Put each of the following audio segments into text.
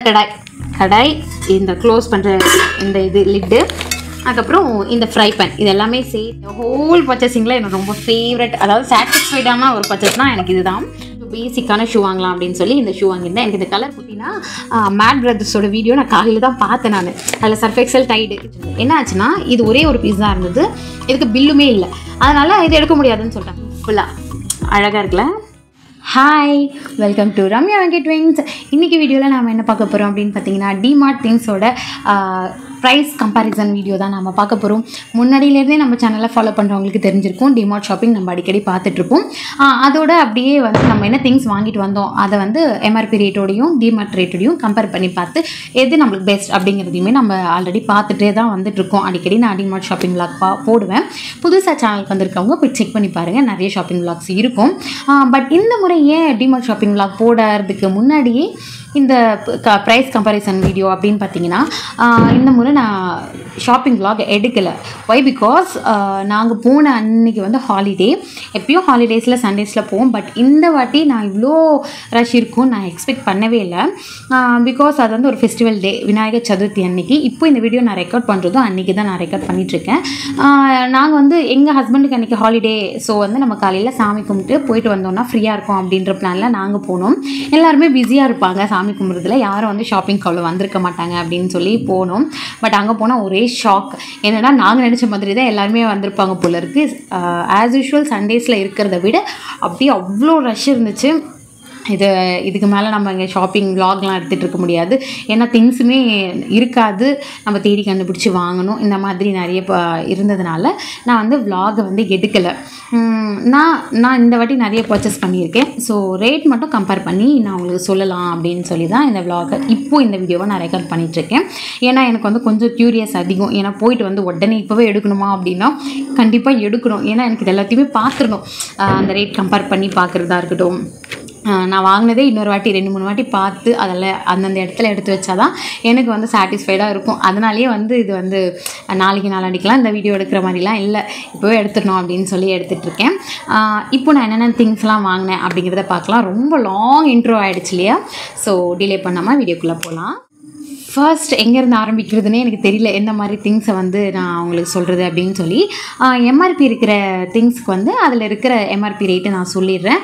கடாய் இந்த க்ளோஸ் பண்ணுற இந்த இது லிட்டு, அதுக்கப்புறம் இந்த ஃப்ரை பேன், இது எல்லாமே சேர்த்து ஹோல் பர்ச்சேசிங்கில் எனக்கு ரொம்ப ஃபேவரட், அதாவது சாட்டிஸ்ஃபைடான ஒரு பர்ச்சேஸ்னால் எனக்கு இதுதான். பேசிக்கான ஷூ வாங்கலாம் அப்படின்னு சொல்லி இந்த ஷூ வாங்கியிருந்தேன். எனக்கு இந்த கலர் பார்த்தீங்கன்னா மேட் பிரதர்ஸோட வீடியோ நான் காலையில் தான் பார்த்தேன். நான் அதில் சர்ஃப் எக்ஸல் டைடு என்ன ஆச்சுன்னா, இது ஒரே ஒரு பீஸ் தான் இருந்தது, இதுக்கு பில்லுமே இல்லை, அதனால் இது எடுக்க முடியாதுன்னு சொல்லிட்டேன். ஃபுல்லாக அழகாக இருக்குல்ல. Hi, welcome to Ramya Venkat wings. இன்றைக்கி வீடியோவில் நாம் என்ன பார்க்க போகிறோம் அப்படின்னு பார்த்தீங்கன்னா, டிமார்ட் திங்ஸோட ப்ரைஸ் கம்பேரிசன் வீடியோ தான் நம்ம பார்க்க போகிறோம். முன்னாடியிலேருந்தே நம்ம சேனலை ஃபாலோ பண்ணுறவங்களுக்கு தெரிஞ்சிருக்கும், டிமார்ட் ஷாப்பிங் நம்ம அடிக்கடி பார்த்துட்ருப்போம். அதோட அப்படியே வந்து நம்ம என்ன திங்ஸ் வாங்கிட்டு வந்தோம் அதை வந்து எம்ஆர்பி ரேட்டோடையும் டிமார்ட் ரேட்டோடையும் கம்பேர் பண்ணி பார்த்து எது நம்மளுக்கு பெஸ்ட் அப்படிங்கிறதையுமே நம்ம ஆல்ரெடி பார்த்துட்டே தான் வந்துட்டுருக்கோம். அடிக்கடி நான் டிமார்ட் ஷாப்பிங் விளாக் போடுவேன். புதுசாக சேனலுக்கு வந்திருக்கவங்க போய் செக் பண்ணி பாருங்கள், நிறைய ஷாப்பிங் விளாக்ஸ் இருக்கும். பட் இந்த முறை ஏன் டிமார்ட் ஷாப்பிங் விளாக் போடுறதுக்கு முன்னாடியே இந்த ப்ரைஸ் கம்பேரிசன் வீடியோ அப்படின்னு பார்த்தீங்கன்னா, இந்த முறை நான் ஷாப்பிங் விளாக் எடுக்கலை. ஒய் பிகாஸ் நாங்கள் போன அன்றைக்கி வந்து ஹாலிடே. எப்பயும் ஹாலிடேஸில் சண்டேஸில் போவோம், பட் இந்த வாட்டி நான் இவ்வளோ ரஷ் இருக்கும்னு நான் எக்ஸ்பெக்ட் பண்ணவே இல்லை. பிகாஸ் அது வந்து ஒரு ஃபெஸ்டிவல் டே, விநாயகர் சதுர்த்தி அன்றைக்கி. இப்போ இந்த வீடியோ நான் ரெக்கார்ட் பண்ணுறதும் அன்றைக்கி தான் நான் ரெக்கார்ட் பண்ணிகிட்ருக்கேன். நாங்கள் வந்து எங்கள் ஹஸ்பண்டுக்கு அன்றைக்கி ஹாலிடே, ஸோ வந்து நம்ம காலையில் சாமி கும்பிட்டு போயிட்டு வந்தோம்னா ஃப்ரீயாக இருக்கும் அப்படின்ற பிளானில் நாங்கள் போனோம். எல்லாருமே பிஸியாக இருப்பாங்க சாமி கும்பிட்றதுல, யாரும் வந்து ஷாப்பிங் அவ்வளோ வந்திருக்க மாட்டாங்க அப்படின்னு சொல்லி போனோம். பட் அங்கே போனால் ஒரே ஷாக். என்னென்னா, நாங்கள் நினச்ச மாதிரி தான் எல்லாருமே வந்திருப்பாங்க போல இருக்குது. ஆஸ் யூஷுவல் சண்டேஸில் இருக்கிறத விட அப்படியே அவ்வளோ ரஷ் இருந்துச்சு. இதுக்கு மேலே நம்ம இங்கே ஷாப்பிங் விளாக்லாம் எடுத்துகிட்டு இருக்க முடியாது, ஏன்னா திங்ஸுமே இருக்காது, நம்ம தேடி கண்டுபிடிச்சி வாங்கணும். இந்த மாதிரி நிறைய இருந்ததுனால நான் வந்து விளாகை வந்து எடுக்கலை. நான் இந்த வாட்டி நிறைய பர்ச்சேஸ் பண்ணியிருக்கேன். ஸோ ரேட் மட்டும் கம்பேர் பண்ணி நான் உங்களுக்கு சொல்லலாம் அப்படின்னு சொல்லி தான் இந்த விளாகை இப்போது இந்த வீடியோவை நான் ரெக்கார்ட் பண்ணிகிட்ருக்கேன். ஏன்னா எனக்கு வந்து கொஞ்சம் க்யூரியஸ் அதிகம். ஏன்னா போயிட்டு வந்து உடனே இப்போவே எடுக்கணுமா அப்படின்னா கண்டிப்பாக எடுக்கணும். ஏன்னா எனக்கு இது எல்லாத்தையுமே பார்த்துடணும். அந்த ரேட் கம்பேர் பண்ணி பார்க்குறதா இருக்கட்டும், நான் வாங்கினதே இன்னொரு வாட்டி 2-3 வாட்டி பார்த்து அதில் அந்தந்த இடத்துல எடுத்து வச்சா தான் எனக்கு வந்து சாட்டிஸ்ஃபைடாக இருக்கும். அதனாலேயே வந்து இது வந்து நாளைக்கு நாளாண்டிக்கலாம் இந்த வீடியோ எடுக்கிற மாதிரிலாம் இல்லை, இப்போவே எடுத்துடணும் அப்படின்னு சொல்லி எடுத்துகிட்ருக்கேன். இப்போ நான் என்னென்ன திங்ஸ்லாம் வாங்கினேன் அப்படிங்கிறத பார்க்கலாம். ரொம்ப லாங் இன்ட்ரோ ஆகிடுச்சு இல்லையா? ஸோ டிலே பண்ணாமல் வீடியோக்குள்ளே போகலாம். ஃபர்ஸ்ட் எங்கேருந்து ஆரம்பிக்கிறதுனே எனக்கு தெரியல, எந்த மாதிரி திங்ஸை வந்து நான் உங்களுக்கு சொல்கிறது அப்படின்னு சொல்லி. எம்ஆர்பி இருக்கிற திங்ஸ்க்கு வந்து அதில் இருக்கிற எம்ஆர்பி ரேட்டை நான் சொல்லிடுறேன்.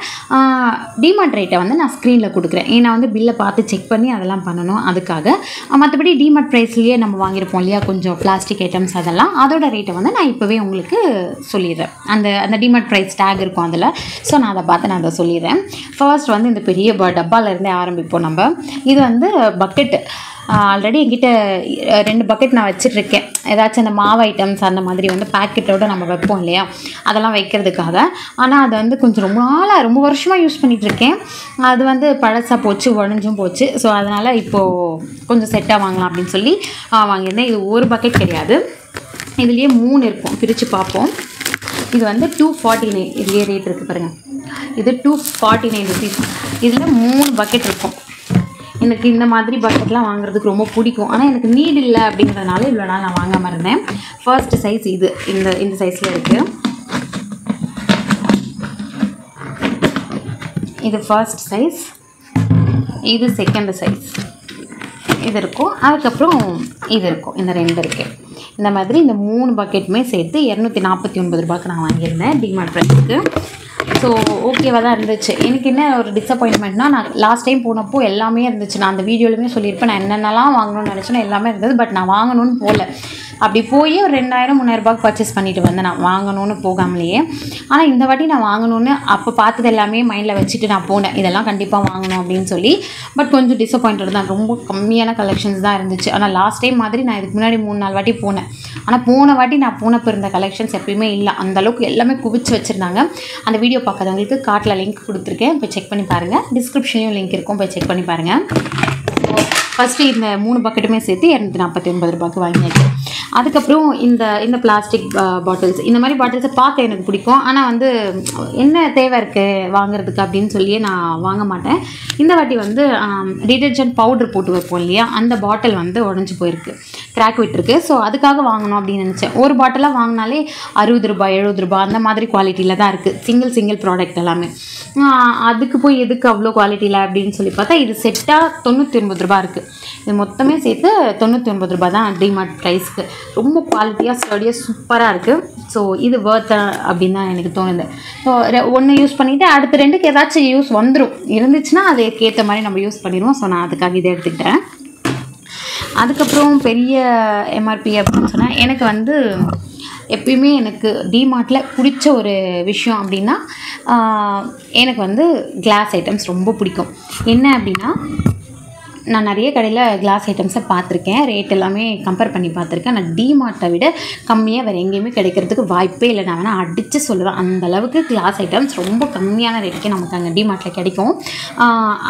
டிமார்ட் ரேட்டை வந்து நான் ஸ்க்ரீனில் கொடுக்குறேன், ஏன்னா வந்து பில்லை பார்த்து செக் பண்ணி அதெல்லாம் பண்ணணும் அதுக்காக. மற்றபடி டிமார்ட் ப்ரைஸ்லேயே நம்ம வாங்கியிருப்போம் இல்லையா, கொஞ்சம் பிளாஸ்டிக் ஐட்டம்ஸ், அதோட ரேட்டை வந்து நான் இப்போவே உங்களுக்கு சொல்லிடுறேன். அந்த டிமார்ட் ப்ரைஸ் டேக் இருக்கும் அதில். ஸோ நான் அதை பார்த்து நான் அதை சொல்லிடுறேன். ஃபர்ஸ்ட் வந்து இந்த பெரிய டப்பாவிலேருந்தே ஆரம்பிப்போம் நம்ம. இது வந்து பக்கெட்டு. ஆல்ரெடி என்கிட்ட 2 பக்கெட் நான் வச்சுட்ருக்கேன். ஏதாச்சும் அந்த மாவு ஐட்டம்ஸ் அந்த மாதிரி வந்து பேக்கெட்டோடு நம்ம வைப்போம் இல்லையா, அதெல்லாம் வைக்கிறதுக்காக. ஆனால் அதை வந்து கொஞ்சம் ரொம்ப வருஷமாக யூஸ் பண்ணிகிட்ருக்கேன். அது வந்து பழசாக போச்சு, உடஞ்சும் போச்சு. ஸோ அதனால் இப்போது கொஞ்சம் செட்டாக வாங்கலாம் அப்படின்னு சொல்லி வாங்கியிருந்தேன். இது ஒரு பக்கெட் கிடையாது, இதுலேயே 3 இருக்கும். பிரித்து பார்ப்போம். இது வந்து 249, இதுலேயே ரேட் இருக்குது பாருங்கள். இது 249 ருபீஸ். இதில் 3 பக்கெட் இருக்கும். எனக்கு இந்த மாதிரி பக்கெட்லாம் வாங்குறதுக்கு ரொம்ப பிடிக்கும், ஆனால் எனக்கு நீட் இல்லை அப்படிங்கிறதுனால இவ்வளோ நாள் நான் வாங்காமல் இருந்தேன். ஃபர்ஸ்ட் சைஸ் இது இந்த சைஸில் இருக்குது. இது ஃபர்ஸ்ட் சைஸ், இது செகண்ட் சைஸ், இது இருக்கும். அதுக்கப்புறம் இது இருக்கும். இந்த 2 இருக்குது. இந்த மாதிரி இந்த 3 பக்கெட்டுமே சேர்த்து 249 ரூபாய்க்கு நான் வாங்கியிருந்தேன் டிமார்ட் ப்ரைஸுக்கு. ஸோ ஓகேவாக தான் இருந்துச்சு. எனக்கு என்ன ஒரு டிசப்பாயின்மெண்ட்னா, நான் லாஸ்ட் டைம் போனப்போ எல்லாமே இருந்துச்சு. நான் அந்த வீடியோலையுமே சொல்லியிருப்பேன், நான் என்னென்னலாம் வாங்கணும்னு நினச்சேன்னா எல்லாமே இருந்தது. பட் நான் வாங்கணும்னு போகல. அப்படி போய் ஒரு 2000-3000 ரூபாய்க்கு பர்ச்சேஸ் பண்ணிட்டு வந்தேன் நான் வாங்கணும்னு போகாமலேயே. ஆனால் இந்த வாட்டி நான் வாங்கணும்னு அப்போ பார்த்தது எல்லாமே மைண்டில் வச்சுட்டு நான் போனேன், இதெல்லாம் கண்டிப்பாக வாங்கணும் அப்படின்னு சொல்லி. பட் கொஞ்சம் டிசப்பாயிண்டட் தான், ரொம்ப கம்மியான கலெக்ஷன்ஸ் தான் இருந்துச்சு. ஆனால் லாஸ்ட் டைம் மாதிரி நான் இதுக்கு முன்னாடி 3-4 வாட்டி போனேன். ஆனால் போன வாட்டி நான் போனப்போ இருந்த கலெக்ஷன்ஸ் எப்பயுமே இல்லை, அந்தளவுக்கு எல்லாமே குவிச்சு வச்சுருந்தாங்க. அந்த வீடியோ பார்க்காதவங்களுக்கு கார்ட்டில் லிங்க் கொடுத்துருக்கேன், போய் செக் பண்ணி பாருங்கள். டிஸ்கிரிப்ஷன்லையும் லிங்க் இருக்கும், போய் செக் பண்ணி பாருங்கள். ஃபஸ்ட்டு இந்த 3 பக்கெட்டுமே சேர்த்து 249 ரூபாய்க்கு வாங்கியாச்சு. அதுக்கப்புறம் இந்த பிளாஸ்டிக் பாட்டில்ஸ், இந்த மாதிரி பாட்டில்ஸை பார்க்க எனக்கு பிடிக்கும். ஆனால் வந்து என்ன தேவை இருக்குது வாங்குறதுக்கு அப்படின்னு சொல்லியே நான் வாங்க மாட்டேன். இந்த வாட்டி வந்து டிடர்ஜென்ட் பவுடர் போட்டு வைப்போம் இல்லையா, அந்த பாட்டில் வந்து உடஞ்சி போயிருக்கு, கிராக் விட்டுருக்கு. ஸோ அதுக்காக வாங்கணும் அப்படின்னு நினச்சேன். ஒரு பாட்டிலாக வாங்கினாலே 60 ரூபாய் 70 ரூபாய் அந்த மாதிரி குவாலிட்டியில் தான் இருக்குது சிங்கிள் ப்ராடக்ட் எல்லாமே. அதுக்கு போய் எதுக்கு அவ்வளோ குவாலிட்டியில் அப்படின்னு சொல்லி பார்த்தா இது செட்டாக 99 ரூபா இருக்குது. இது மொத்தமே சேர்த்து 99 ரூபா தான் டிமார்ட் ப்ரைஸ்க்கு. ரொம்ப குவாலிட்டியாக ஸ்டடியாக சூப்பராக இருக்குது. ஸோ இது வர்த் அப்படின்னு தான் எனக்கு தோணுது. ஸோ ஒன்று யூஸ் பண்ணிவிட்டு அடுத்த 2க்கு ஏதாச்சும் யூஸ் வந்துடும், இருந்துச்சுன்னா அதுக்கேற்ற மாதிரி நம்ம யூஸ் பண்ணிடுவோம். ஸோ நான் அதுக்காக இதை எடுத்துக்கிட்டேன். அதுக்கப்புறம் பெரிய எம்ஆர்பி அப்படின்னு சொன்னால் எனக்கு வந்து எப்பயுமே எனக்கு டிமார்ட்டில் பிடிச்ச ஒரு விஷயம் அப்படின்னா எனக்கு வந்து கிளாஸ் ஐட்டம்ஸ் ரொம்ப பிடிக்கும். என்ன அப்படின்னா நான் நிறைய கடையில் கிளாஸ் ஐட்டம்ஸை பார்த்துருக்கேன், ரேட் எல்லாமே கம்பேர் பண்ணி பார்த்துருக்கேன். நான் டிமார்ட்டை விட கம்மியாக வேறு எங்கேயுமே கிடைக்கிறதுக்கு வாய்ப்பே இல்லை. நான் வேணால் அடித்து சொல்லுவேன், அந்தளவுக்கு கிளாஸ் ஐட்டம்ஸ் ரொம்ப கம்மியான ரேட்டுக்கே நமக்கு அங்கே டிமார்ட்டில் கிடைக்கும்.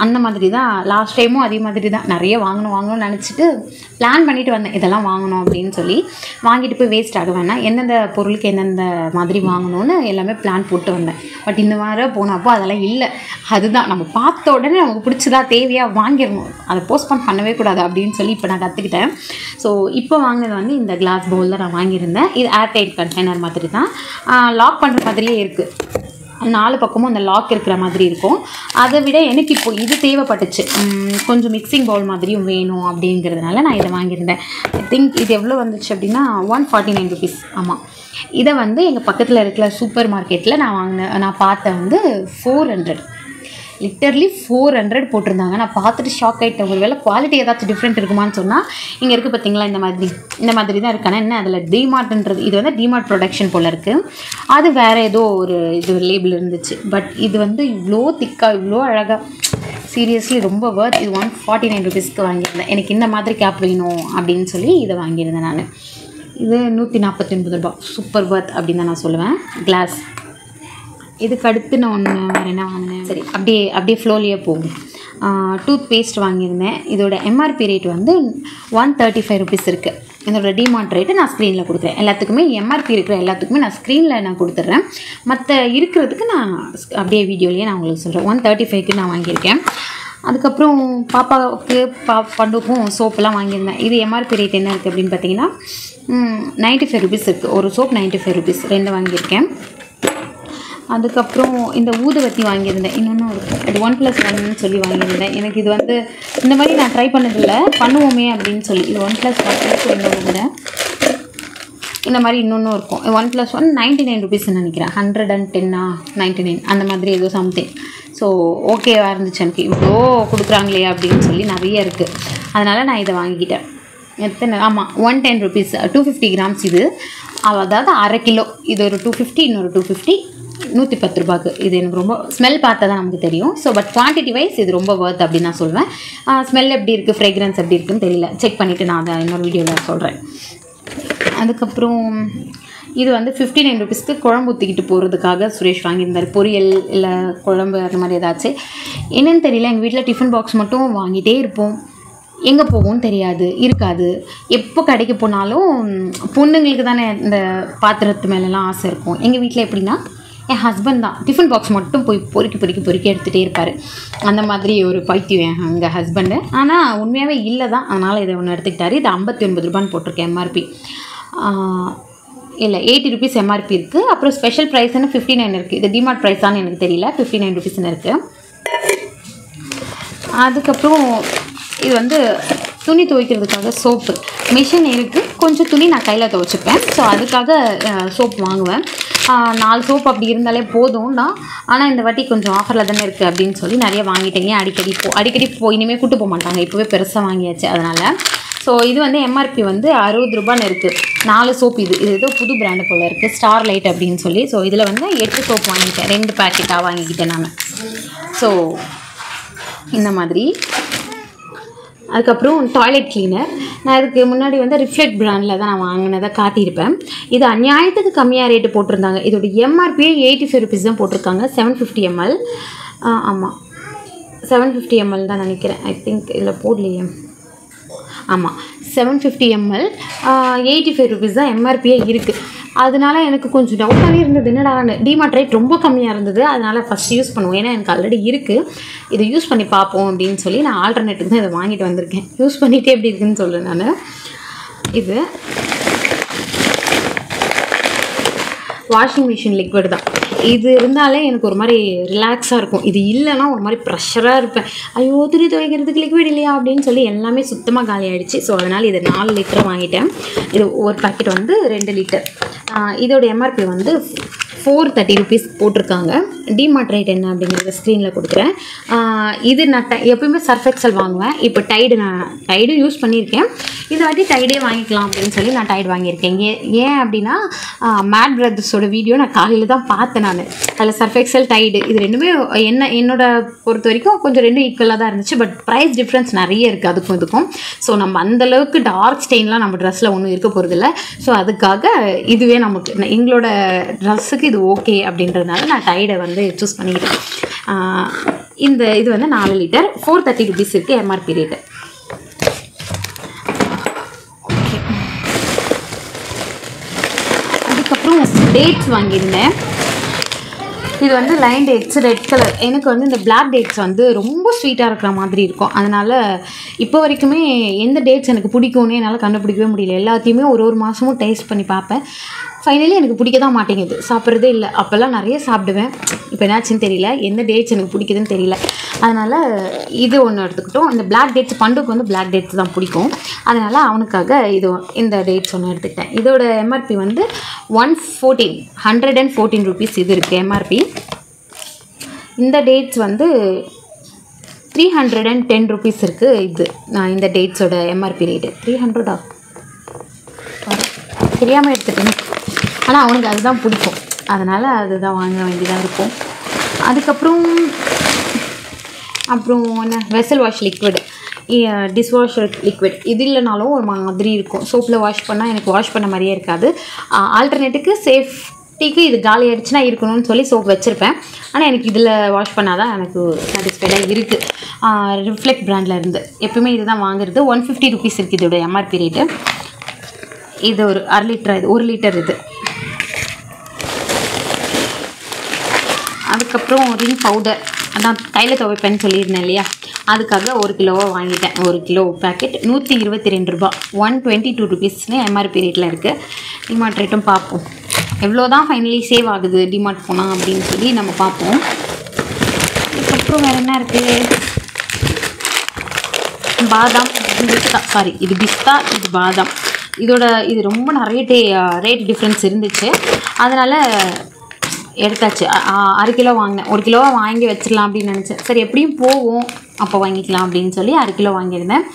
அந்த மாதிரி தான் லாஸ்ட் டைமும் அதே மாதிரி தான் நிறைய வாங்கணும்னு நினச்சிட்டு பிளான் பண்ணிவிட்டு வந்தேன், இதெல்லாம் வாங்கணும் அப்படின்னு சொல்லி. வாங்கிட்டு போய் வேஸ்ட் ஆக வேணாம், எந்தெந்த பொருளுக்கு எந்தெந்த மாதிரி வாங்கணும்னு எல்லாமே பிளான் போட்டு வந்தேன். பட் இந்த மாதிரி போனப்போ அதெல்லாம் இல்லை. அதுதான் நம்ம பார்த்த உடனே நமக்கு பிடிச்சதா தேவையாக வாங்கிடணும், அதை போஸ்ட்போன் பண்ணவே கூடாது அப்படின்னு சொல்லி இப்போ நான் கற்றுக்கிட்டேன். ஸோ இப்போ வாங்கினது வந்து இந்த கிளாஸ் பவுல் தான் நான் வாங்கியிருந்தேன். இது ஏர்டைட் கண்டெய்னர் மாதிரி தான், லாக் பண்ணுற மாதிரியே இருக்குது. 4 பக்கமும் அந்த லாக் இருக்கிற மாதிரி இருக்கும். அதை விட எனக்கு இப்போ இது தேவைப்பட்டுச்சு, கொஞ்சம் மிக்சிங் பவுல் மாதிரியும் வேணும் அப்படிங்கிறதுனால நான் இதை வாங்கியிருந்தேன். ஐ திங்க் இது எவ்வளோ வந்துச்சு அப்படின்னா 149 ருபீஸ். ஆமாம், இதை வந்து எங்கள் பக்கத்தில் இருக்கிற சூப்பர் மார்க்கெட்டில் நான் பார்த்தேன் வந்து 400, லிட்டர்லி 400 போட்டிருந்தாங்க. நான் பார்த்துட்டு ஷாக் ஆகிட்டேன். ஒரு வேளை குவாலிட்டி ஏதாச்சும் டிஃப்ரெண்ட் இருக்குமான்னு சொன்னால் இங்கே இருக்குது பார்த்தீங்களா, இந்த மாதிரி தான் இருக்கானே. என்ன அதில் டிமார்ட்ன்றது, இது வந்து டிமார்ட் ப்ரொடக்ஷன் போல் இருக்குது. அது வேறு ஏதோ ஒரு இது லேபிள் இருந்துச்சு. பட் இது வந்து இவ்வளோ திக்காக இவ்வளோ அழகாக, சீரியஸ்லி ரொம்ப வர்த். இது 149 ருபீஸ்க்கு வாங்கியிருந்தேன். எனக்கு இந்த மாதிரி கேப் வேணும் அப்படின்னு சொல்லி இதை வாங்கியிருந்தேன் நான். இது 149 ரூபா, சூப்பர் வர்த் அப்படின்னு தான் நான் சொல்லுவேன். கிளாஸ் இதுக்கு அடுத்து நான் ஒன்று வேறு என்ன வாங்கினேன், சரி அப்படியே ஃப்ளோலியே போகும். டூத் பேஸ்ட் வாங்கியிருந்தேன். இதோட எம்ஆர்பி ரேட் வந்து 135 ருபீஸ் இருக்குது. இதோட டிமார்ட் ரேட்டு நான் ஸ்க்ரீனில் கொடுக்குறேன். எல்லாத்துக்குமே எம்ஆர்பி இருக்கிற எல்லாத்துக்குமே நான் ஸ்க்ரீனில் நான் கொடுத்துட்றேன். மற்ற இருக்கிறதுக்கு நான் அப்படியே வீடியோலேயே நான் உங்களுக்கு சொல்கிறேன். 135க்கு நான் வாங்கியிருக்கேன். அதுக்கப்புறம் பாப்பாவுக்கு பண்டுக்கும் சோப்பெல்லாம் வாங்கியிருந்தேன். இது எம்ஆர்பி ரேட் என்ன இருக்குது அப்படின்னு பார்த்தீங்கன்னா 95 ருபீஸ் இருக்குது. ஒரு சோப் 95 ருபீஸ், 2 வாங்கியிருக்கேன். அதுக்கப்புறம் இந்த ஊதுவத்தி வாங்கியிருந்தேன். இன்னொன்றும் இருக்கும், இது 1+1 சொல்லி வாங்கியிருந்தேன். எனக்கு இது வந்து இந்த மாதிரி நான் ட்ரை பண்ணதில்லை, பண்ணுவோமே அப்படின்னு சொல்லி. இது 1+1 இன்னொன்று இந்த மாதிரி இன்னொன்றும் இருக்கும். 1+1 99 ருபீஸ்ன்னு நினைக்கிறேன். 110 99 அந்த மாதிரி ஏதோ சம்திங். ஸோ ஓகேவாக இருந்துச்சு எனக்கு. இவ்வளோ கொடுக்குறாங்களே அப்படின்னு சொல்லி நிறைய இருக்குது. அதனால் நான் இதை வாங்கிக்கிட்டேன். எத்தனை, ஆமாம் 110 ருபீஸ், 250 கிராம்ஸ். இது அதாவது அரை கிலோ. இது ஒரு 250, இன்னொரு 250, 110 ரூபாய்க்கு. இது எனக்கு ரொம்ப ஸ்மெல் பார்த்தா தான் நமக்கு தெரியும். ஸோ பட் குவான்டிட்டி வைஸ் இது ரொம்ப வர்த் அப்படின்னு நான் சொல்வேன். ஸ்மெல் எப்படி இருக்குது, ஃப்ரேக்ரன்ஸ் எப்படி இருக்குன்னு தெரியல, செக் பண்ணிவிட்டு நான் அதை இன்னொரு வீடியோவில் சொல்கிறேன். அதுக்கப்புறம் இது வந்து 59 ருபீஸ்க்கு குழம்பு ஊற்றிக்கிட்டு போகிறதுக்காக சுரேஷ் வாங்கியிருந்தார். பொரியல் இல்லை குழம்பு அந்த மாதிரி ஏதாச்சும். என்னென்னு தெரியல, எங்கள் வீட்டில் டிஃபன் பாக்ஸ் மட்டும் வாங்கிட்டே இருப்போம், எங்கே போகும்னு தெரியாது, இருக்காது. எப்போ கடைக்கு போனாலும் பொண்ணுங்களுக்கு தானே இந்த பாத்திரத்து மேலெலாம் ஆசை இருக்கும். எங்கள் வீட்டில் எப்படின்னா என் ஹஸ்பண்ட் தான் டிஃபன் பாக்ஸ் மட்டும் போய் பொறுக்கி எடுத்துகிட்டே இருப்பார். அந்த மாதிரி ஒரு பைத்தியம் எங்கள் ஹஸ்பண்டு. ஆனால் உண்மையாகவே இல்லை தான், அதனால் இதை ஒன்று எடுத்துக்கிட்டாரு. இது 59 ரூபான்னு போட்டிருக்கேன் எம்ஆர்பி. இல்லை 80 ருபீஸ் எம்ஆர்பி இருக்குது. அப்புறம் ஸ்பெஷல் ப்ரைஸ்ன்னு 59 இருக்குது. இது டிமார்ட் ப்ரைஸான்னு எனக்கு தெரியல, 59 ருபீஸ்ன்னு இருக்குது. அதுக்கப்புறம் இது வந்து துணி துவைக்கிறதுக்காக சோப்பு மிஷின் இருக்குது. கொஞ்சம் துணி நான் கையில் துவைச்சிப்பேன். ஸோ அதுக்காக சோப் வாங்குவேன். 4 சோப் அப்படி இருந்தாலே போதும் தான். ஆனால் இந்த வாட்டி கொஞ்சம் ஆஃபரில் தானே இருக்குது அப்படின்னு சொல்லி நிறைய வாங்கிட்டேங்க. அடிக்கடி இனிமேல் கூட்டு போக மாட்டாங்க, இப்போவே பெருசாக வாங்கியாச்சு அதனால். ஸோ இது வந்து எம்ஆர்பி வந்து 60 ரூபான்னு இருக்குது. 4 சோப். இது ஏதோ புது பிராண்டு போல் இருக்குது, ஸ்டார் லைட் அப்படின்னு சொல்லி. ஸோ இதில் வந்து 8 சோப் வாங்கிட்டேன், 2 பேக்கெட்டாக வாங்கிக்கிட்டேன் நான். ஸோ இந்த மாதிரி. அதுக்கப்புறம் டாய்லெட் கிளீனர். நான் இதுக்கு முன்னாடி வந்து ரிஃப்ளெக்ட் பிராண்டில் தான் நான் வாங்கினதை காட்டியிருப்பேன். இது அநியாயத்துக்கு கம்மியாக ரேட்டு போட்டிருந்தாங்க. இதோட எம்ஆர்பியே 85 ருபீஸ் தான் போட்டிருக்காங்க. 750 ml. ஆமாம் 750 ml தான் நினைக்கிறேன். ஐ திங்க் இதில் போடலையே. ஆமாம் 750 ml 85 rupees தான் எம்ஆர்பியே இருக்குது. அதனால எனக்கு கொஞ்சம் டவுட்டாகவே இருந்தது, என்னடா டிமார்ட் ரேட் ரொம்ப கம்மியாக இருந்தது, அதனால் ஃபஸ்ட் யூஸ் பண்ணுவோம், ஏன்னா எனக்கு ஆல்ரெடி இருக்குது, இதை யூஸ் பண்ணி பார்ப்போம் அப்படின்னு சொல்லி நான் ஆல்டர்னேட்டுக்கு தான் இதை வாங்கிட்டு வந்திருக்கேன். யூஸ் பண்ணிகிட்டே எப்படி இருக்குதுன்னு சொல்கிறேன் நான். இது வாஷிங் மிஷின் லிக்விட் தான். இது இருந்தாலே எனக்கு ஒரு மாதிரி ரிலாக்ஸாக இருக்கும். இது இல்லைன்னா ஒரு மாதிரி ப்ரெஷராக இருப்பேன். ஐயோ துணி துவைக்கிறதுக்கு லிக்விட் இல்லையா அப்படின்னு சொல்லி எல்லாமே சுத்தமாக காலி ஆகிடுச்சு. ஸோ அதனால் இது 4 லிட்டர் வாங்கிட்டேன். இது ஒரு பேக்கெட் வந்து 2 லிட்டர். இதோட எம்ஆர்பி வந்து 430 rupees போட்டிருக்காங்க. டிமார்ட் ரேட் என்ன அப்படிங்கிறத ஸ்க்ரீனில் கொடுக்குறேன். இது நான் எப்போயுமே சர்ஃப் எக்ஸல் வாங்குவேன். இப்போ டைடு யூஸ் பண்ணியிருக்கேன். இதை வாட்டி டைடே வாங்கிக்கலாம் அப்படின்னு சொல்லி நான் டைடு வாங்கியிருக்கேன். ஏன் அப்படின்னா மேட் பிரதர்ஸோட வீடியோ நான் காலையில் தான் பார்த்தேன். நான் அதில் சர்ஃப் எக்ஸல் டைடு இது ரெண்டுமே என்னோட பொறுத்த வரைக்கும் கொஞ்சம் ரெண்டும் ஈக்குவலாக தான் இருந்துச்சு. பட் ப்ரைஸ் டிஃப்ரென்ஸ் நிறைய இருக்குது அதுக்கும் இதுக்கும். ஸோ நம்ம அந்தளவுக்கு டார்க் ஸ்டெயின்லாம் நம்ம ட்ரெஸ்ஸில் ஒன்றும் இருக்க போகிறதில்ல. ஸோ அதுக்காக இதுவே நமக்கு எங்களோட ட்ரெஸ்ஸுக்கு இது ஓகே அப்படின்றதுனால நான் டைடை வந்து சூஸ் பண்ணிக்கிட்டேன். இது வந்து 4 லிட்டர் 430 rupees இருக்குது எம்ஆர்பி ரேட்டு. அதுக்கப்புறம் டேட்ஸ் வாங்கியிருந்தேன். இது வந்து லைன் டேட்ஸ் ரெட் கலர். எனக்கு வந்து இந்த பிளாக் டேட்ஸ் வந்து ரொம்ப ஸ்வீட்டாக இருக்கிற மாதிரி இருக்கும். அதனால் இப்போ வரைக்குமே எந்த டேட்ஸ் எனக்கு பிடிக்கும்னு என்னால் கண்டுபிடிக்கவே முடியல. எல்லாத்தையுமே ஒரு மாதமும் டேஸ்ட் பண்ணி பார்ப்பேன். ஃபைனலி எனக்கு பிடிக்க தான் மாட்டேங்குது, சாப்பிட்றதே இல்லை. அப்போல்லாம் நிறைய சாப்பிடுவேன், இப்போ என்னாச்சுன்னு தெரியல, எந்த டேட்ஸ் எனக்கு பிடிக்குதுன்னு தெரியல. அதனால் இது ஒன்று எடுத்துக்கிட்டோம். இந்த பிளாக் டேட்ஸ் பண்டுக்கு வந்து பிளாக் டேட்ஸ் தான் பிடிக்கும். அதனால் அவனுக்காக இந்த டேட்ஸ் ஒன்று எடுத்துக்கிட்டேன். இதோட எம்ஆர்பி வந்து 114 rupees இது இருக்குது எம்ஆர்பி. இந்த டேட்ஸ் வந்து 310 rupees இருக்குது. இது இந்த டேட்ஸோட எம்ஆர்பி ரேட்டு 300 தெரியாமல் எடுத்துட்டேன். ஆனால் அவனுக்கு அதுதான் பிடிக்கும், அதனால் அதுதான் வாங்க வேண்டியதாக இருக்கும். அதுக்கப்புறம் என்ன vessel wash liquid, dishwasher liquid. இது இல்லைனாலும் ஒரு மாதிரி இருக்கும். சோப்பில் வாஷ் பண்ணால் எனக்கு வாஷ் பண்ண மாதிரியே இருக்காது. ஆல்டர்னேட்டுக்கு சேஃப்டிக்கு இது காலி ஆகிடுச்சுன்னா இருக்கணும்னு சொல்லி சோப் வச்சுருப்பேன். ஆனால் எனக்கு இதில் வாஷ் பண்ணால் தான் எனக்கு சாட்டிஸ்ஃபைடாக இருக்குது. ரிஃப்ளெக்ட் பிராண்டில் இருந்து எப்பவுமே இது தான் வாங்குறது. 150 rupees இருக்குது இதோட எம்ஆர்பி ரேட்டு. இது ஒரு 1/2 லிட்டர், இது 1 லிட்டர் இது. அதுக்கப்புறம் ரின் பவுடர், அதான் கையில் துவைப்பேன்னு சொல்லியிருந்தேன் இல்லையா, அதுக்காக 1 கிலோவாக வாங்கிட்டேன். 1 கிலோ பேக்கெட் 122 ரூபாய், 122 rupeesனு எம்ஆர்பி ரேட்டில் இருக்குது. டிமார்ட் ரேட்டும் பார்ப்போம் எவ்வளோ தான் ஃபைனலி சேவ் ஆகுது டிமார்ட் போனால் அப்படின்னு சொல்லி நம்ம பார்ப்போம். அதுக்கப்புறம் வேறு என்ன இருக்குது, பாதாம் பிஸ்தா, இது பிஸ்தா, இது பாதாம். இது ரொம்ப நிறைய ரேட் டிஃப்ரென்ஸ் இருந்துச்சு, அதனால் எடுத்தாச்சு. 1/2 கிலோ வாங்கினேன். 1 கிலோவாக வாங்கி வச்சிடலாம் அப்படின்னு நினச்சேன். சரி எப்படியும் போவோம் அப்போ வாங்கிக்கலாம் அப்படின்னு சொல்லி 1/2 கிலோ வாங்கியிருந்தேன்.